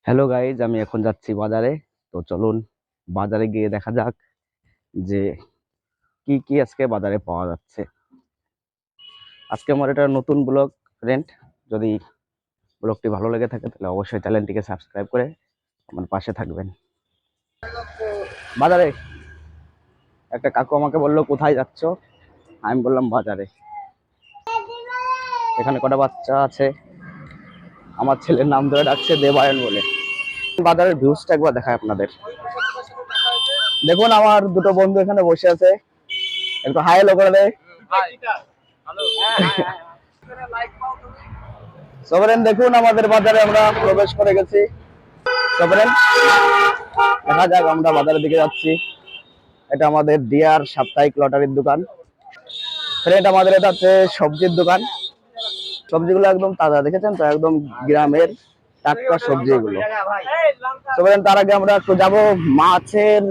Hello guys, আমি এখন যাচ্ছি বাজারে। তো চলুন বাজারে গিয়ে দেখা যাক যে কি কি আজকে বাজারে পাওয়া যাচ্ছে। আজকে আমার এটা নতুন ব্লগ ফ্রেন্ড। যদি ব্লগটি ভালো লেগে থাকে তাহলে অবশ্যই চ্যানেলটিকে সাবস্ক্রাইব করে আমার পাশে থাকবেন। বাজারে একটা কাকু আমাকে বললো, কোথায় যাচ্ছ? আমি বললাম বাজারে। এখানে কটা বাচ্চা আছে, আমার ছেলের নাম ধরে ডাকছে দেবায়ন বলে। বাজারের ভিউজটা একবার দেখায় আপনাদের। দেখুন আমার দুটো বন্ধু এখানে বসে আছে, একটু হাই হ্যালো করে দেয়। সবরেন দেখুন আমাদের বাজারে আমরা প্রবেশ করে গেছি। সবরেন দেখা যাক, আমরা বাজারের দিকে যাচ্ছি। এটা আমাদের ডিয়ার সাপ্তাহিক লটারির দোকান। ফ্রেন্ড আমাদের এটা হচ্ছে সবজির দোকান। সবজিগুলো একদম তাজা, দেখেছেন তো, একদম গ্রামের টাটকা সবজি এগুলো। সবরেন তার আগে আমরা একটু যাবো মাছের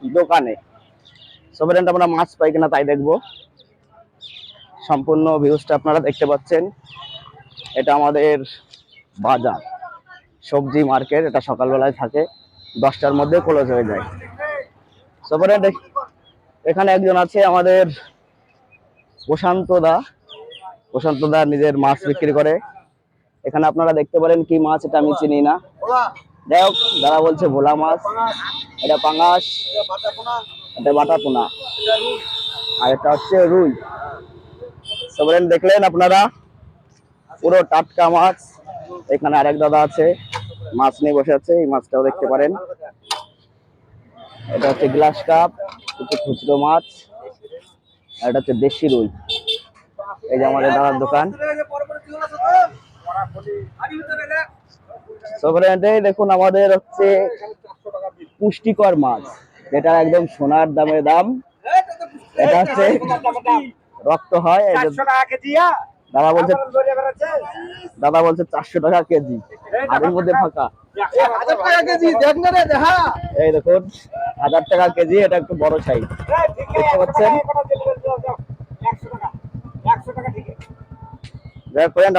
দোকানে। সবরেন আমরা মাছ পাই কিনা তাই দেখবো। সম্পূর্ণ ভিউজটা আপনারা দেখতে পাচ্ছেন। এটা আমাদের বাজার, সবজি মার্কেট। এটা সকালবেলায় থাকে, 10টার মধ্যে ক্লোজ হয়ে যায়। এখানে একজন আছে আমাদের প্রশান্ত দা। প্রশান্ত দা নিজের মাছ বিক্রি করে। এখানে আপনারা দেখতে পারেন কি মাছ, এটা আমি চিনি না। যাই হোক, দাদা বলছে ভোলা মাছ, এটা পাঙাশ, এটা বাটা পোনা, আর এটা হচ্ছে রুই। সবরেন দেখলেন আপনারা, পুরো টাটকা মাছ। এখানে আরেক দাদা আছে, মাছ নিয়ে বসে আছে, এই মাছটাও দেখতে পারেন। এটা হচ্ছে গ্লাস কাপ, কিছু খুচরো মাছ, আর এটা হচ্ছে দেশি রুই। এই যে আমাদের দাদার দোকান। দেখুন আমাদের হচ্ছে পুষ্টিকর মাছ, যেটা একদম সোনার দামে দাম। এটা হচ্ছে রক্ত হয়। দাদা বলছে 400 টাকা কেজি, আর এর মধ্যে ফাঁকা। এই দেখুন 1000 টাকা কেজি, এটা একটু বড় সাইজ, দেখতে পাচ্ছেন।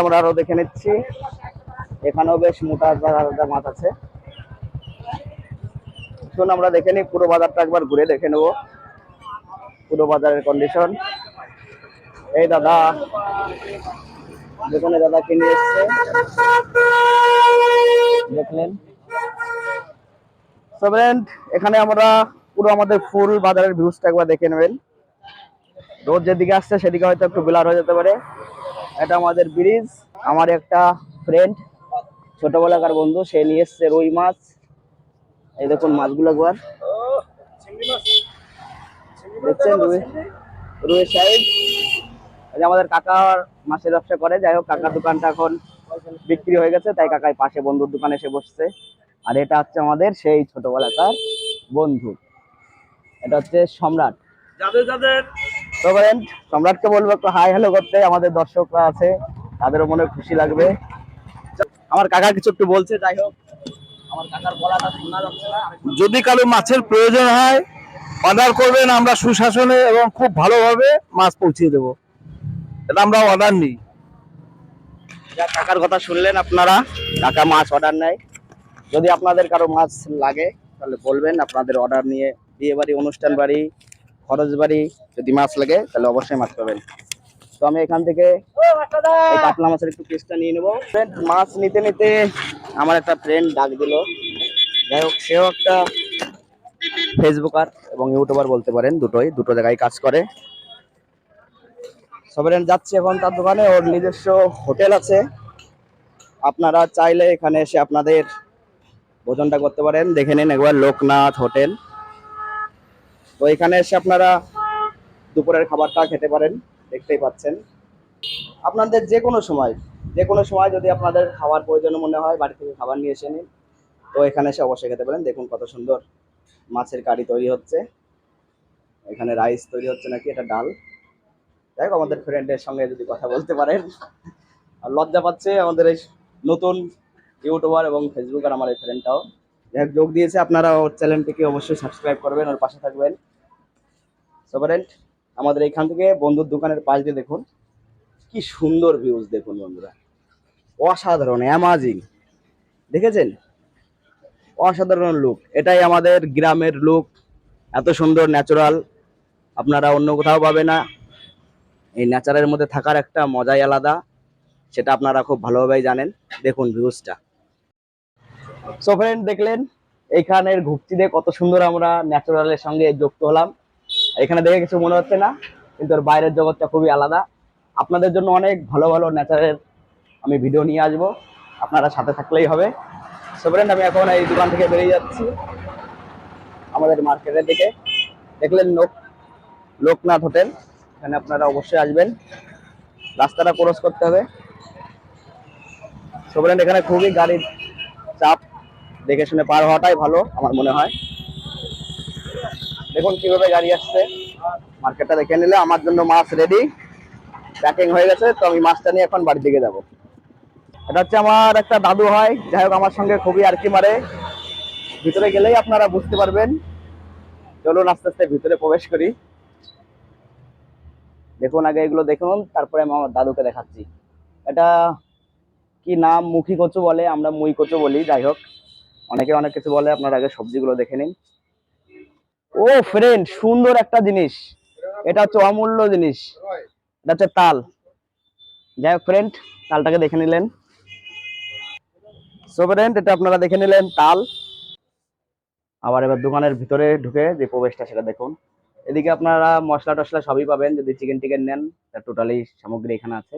আমরা আরো দেখে নিচ্ছি, এখানেও বেশ মোটা মাছ আছে। শুন আমরা দেখে নিই, পুরো বাজারটা একবার ঘুরে দেখে নেবো, পুরো বাজারের কন্ডিশন। এই দাদা, যেখানে দাদা কিনে এসছে দেখলেন। এখানে আমরা পুরো আমাদের ফুল বাজারের ভিউজটা একবার দেখে নেবেন। রোদ যেদিকে আসছে সেদিকে হয়তো একটু ব্লার হয়ে যেতে পারে। এটা আমাদের ব্রিজ। আমার একটা ফ্রেন্ড, ছোটবেলাকার বন্ধু, সে নিয়ে এসছে রুই মাছ। এই দেখুন মাছগুলো একবার দেখছেন, রুইয়ের সাইজ। এই যে আমাদের কাকার মাছের ব্যবসা করে। যাই হোক, কাকার দোকানটা এখন বিক্রি হয়ে গেছে, তাই কাকাই পাশে বন্ধুর দোকানে এসে বসছে। আর এটা হচ্ছে আমাদের সেই ছোটবেলাকার বন্ধু, এটা হচ্ছে সম্রাট। তো সম্রাটকে বলবো একটু হাই হ্যালো করতে, আমাদের দর্শকরা আছে, তাদেরও মনে খুশি লাগবে। আমার কাকা কিছু একটু বলছে, যাই হোক আমার কাকার গলাটা শোনা যাচ্ছে না। যদি কারো মাছের প্রয়োজন হয় অর্ডার করবেন, আমরা সুশাসনে এবং খুব ভালোভাবে মাছ পৌঁছে দেবো। এটা আমরা অর্ডার নিই। কাকার কথা শুনলেন আপনারা, কাকা মাছ অর্ডার নেয়। যদি আপনাদের কারো মাছ লাগে তাহলে বলবেন, আপনাদের অর্ডার নিয়ে বিয়ে বাড়ি, অনুষ্ঠান বাড়ি, খরচ বাড়ি যদি মাছ লাগে তাহলে অবশ্যই মাছ পাবেন। তো আমি এখান থেকে এই কাতলা মাছের একটু পিসটা নিয়ে নেবো। মাছ নিতে নিতে আমার একটা ফ্রেন্ড ডাক দিল। যাই হোক, সেও একটা ফেসবুকার এবং ইউটিউবার বলতে পারেন, দুটো জায়গায় কাজ করে। সবাই যাচ্ছে এখন তার দোকানে, ওর নিজস্ব হোটেল আছে। আপনারা চাইলে এখানে এসে আপনাদের ভোজনটা করতে পারেন। দেখে নিন একবার, লোকনাথ হোটেল। তো এখানে এসে আপনারা দুপুরের খাবারটা খেতে পারেন, দেখতেই পাচ্ছেন। আপনাদের যে কোনো সময় যদি আপনাদের খাবার প্রয়োজন মনে হয়, বাড়ি থেকে খাবার নিয়ে এসে নিন। তো এখানে এসে অবশ্যই খেতে পারেন। দেখুন কত সুন্দর মাছের কারি তৈরি হচ্ছে, এখানে রাইস তৈরি হচ্ছে নাকি, এটা ডাল। যাই হোক, আমাদের ফ্রেন্ডের সঙ্গে যদি কথা বলতে পারেন। আর লজ্জা পাচ্ছে আমাদের এই নতুন ইউটিউবার এবং ফেসবুকার আমার এই ফ্রেন্ডটাও যোগ দিয়েছে। আপনারা ওর চ্যানেলটিকে অবশ্যই সাবস্ক্রাইব করবেন, ওর পাশে থাকবেন। সো ফ্রেন্ড, আমাদের এইখান থেকে বন্ধুর দোকানের পাশ দিয়ে দেখুন কি সুন্দর ভিউজ। দেখুন বন্ধুরা, অসাধারণ, অ্যামাজিং, দেখেছেন? অসাধারণ লুক, এটাই আমাদের গ্রামের লুক। এত সুন্দর ন্যাচারাল আপনারা অন্য কোথাও পাবে না। এই ন্যাচারের মধ্যে থাকার একটা মজাই আলাদা, সেটা আপনারা খুব ভালোভাবেই জানেন। দেখুন ভিউজটা। সো ফ্রেন্ড, দেখলেন এইখানের ঘুপচিতে কত সুন্দর আমরা ন্যাচারালের সঙ্গে যুক্ত হলাম। এখানে দেখে কিছু মনে হচ্ছে না, কিন্তু এর বাইরের জগৎটা খুবই আলাদা। আপনাদের জন্য অনেক ভালো ভালো ন্যাচারের আমি ভিডিও নিয়ে আসবো, আপনারা সাথে থাকলেই হবে। সো ফ্রেন্ড, আমি এখন এই দোকান থেকে বেরিয়ে যাচ্ছি আমাদের মার্কেটের দিকে। দেখলেন লোকনাথ হোটেল, এখানে আপনারা অবশ্যই আসবেন। রাস্তাটা ক্রস করতে হবে। সো ফ্রেন্ড, এখানে খুবই গাড়ির চাপ, দেখে শুনে পার হওয়াটাই ভালো আমার মনে হয়। দেখুন কিভাবে গাড়ি আসছে। মার্কেটটা দেখে নিলে আমার জন্য মাছ রেডি, প্যাকিং হয়ে গেছে। তো আমি মাছটা নিয়ে এখন বাড়ির দিকে যাব। এটা হচ্ছে আমার একটা দাদু হয়, যাই হোক আমার সঙ্গে খুবই আর কি মারে। ভিতরে গেলেই আপনারা বুঝতে পারবেন। চলুন আস্তে আস্তে ভিতরে প্রবেশ করি। দেখুন আগে এগুলো দেখুন, তারপরে আমি আমার দাদুকে দেখাচ্ছি। এটা কি নাম, মুখী কচু বলে, আমরা মুই কচু বলি। যাই হোক, অনেকে অনেক কিছু বলে। আপনারা আগে সবজিগুলো দেখে নিন। ও ফ্রেন্ড, সুন্দর একটা জিনিস, এটা হচ্ছে অমূল্য জিনিস, এটা হচ্ছে তাল। যাই হোক ফ্রেন্ড, তালটাকে দেখে নিলেন। সো ফ্রেন্ড, এটা আপনারা দেখে নিলেন তাল। আবার এবার দোকানের ভিতরে ঢুকে যে প্রবেশটা সেটা দেখুন। এদিকে আপনারা মশলা টশলা সবই পাবেন, যদি চিকেন টিকেন নেন তার টোটালি সামগ্রী এখানে আছে,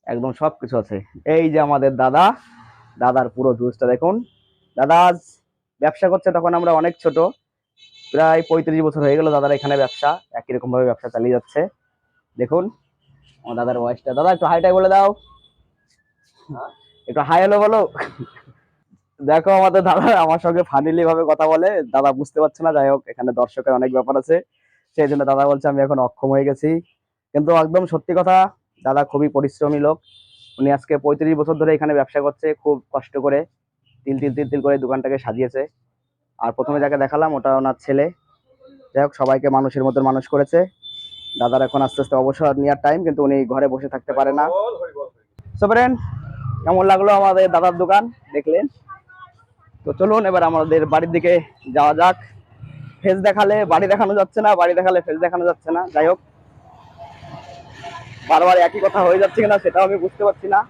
একদম সবকিছু আছে। এই যে আমাদের দাদা, দাদার পুরো ভিউজটা দেখুন। দাদা আজ ব্যবসা করছে, তখন আমরা অনেক ছোট, প্রায় 35 বছর হয়ে গেল দাদার এখানে ব্যবসা, একই রকম ভাবে ব্যবসা চালিয়ে যাচ্ছে। দেখুন আমার দাদার বয়সটা। দাদা একটু হাইটাই বলে দাও, একটু হাই হ্যালো বলো। দেখো আমাদের দাদা আমার সঙ্গে ফানিলি ভাবে কথা বলে, দাদা বুঝতে পারছে না। যাই হোক, এখানে দর্শকের অনেক ব্যাপার আছে, সেই জন্য দাদা বলছে আমি এখন অক্ষম হয়ে গেছি। কিন্তু একদম সত্যি কথা, দাদা খুবই পরিশ্রমী লোক। উনি আজকে 35 বছর ধরে এখানে ব্যবসা করছে, খুব কষ্ট করে তিল তিল তিল তিল করে দোকানটাকে সাজিয়েছে। আর প্রথমে যাকে দেখালাম ওটা ওনার ছেলে। যাই হোক, সবাইকে মানুষের মতন মানুষ করেছে। দাদার এখন আস্তে আস্তে অবসর নেওয়ার টাইম, কিন্তু উনি ঘরে বসে থাকতে পারে না। সো ফ্রেন্ড, কেমন লাগলো আমাদের দাদার দোকান দেখলেন? তো চলুন এবার আমাদের বাড়ির দিকে যাওয়া যাক। ফেস দেখালে বাড়ি দেখানো যাচ্ছে না, বাড়ি দেখালে ফেস দেখানো যাচ্ছে না। যাই হোক, বারবার একই কথা হয়ে যাচ্ছে কিনা সেটাও আমি বুঝতে পারছি না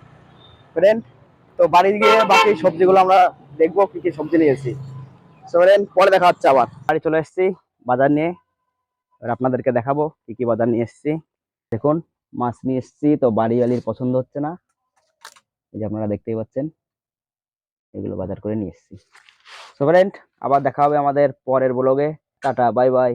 ফ্রেন্ড। তো বাড়ি গিয়ে বাকি সবজিগুলো আমরা দেখবো, কি কি সবজি নিয়েছি। তো ফ্রেন্ড, পরে দেখা হচ্ছে। আবার বাড়ি চলে এসেছি বাজার নিয়ে, এবার আপনাদেরকে দেখাবো কি কি বাজার নিয়ে এসেছি। দেখুন, মাছ নিয়ে এসেছি, তো বাড়িওয়ালির পছন্দ হচ্ছে না, এই যে আপনারা দেখতেই পাচ্ছেন, এগুলো বাজার করে নিয়ে এসেছি। সো ফ্রেন্ড, আবার দেখা হবে আমাদের পরের ব্লগে। Tata, bye bye.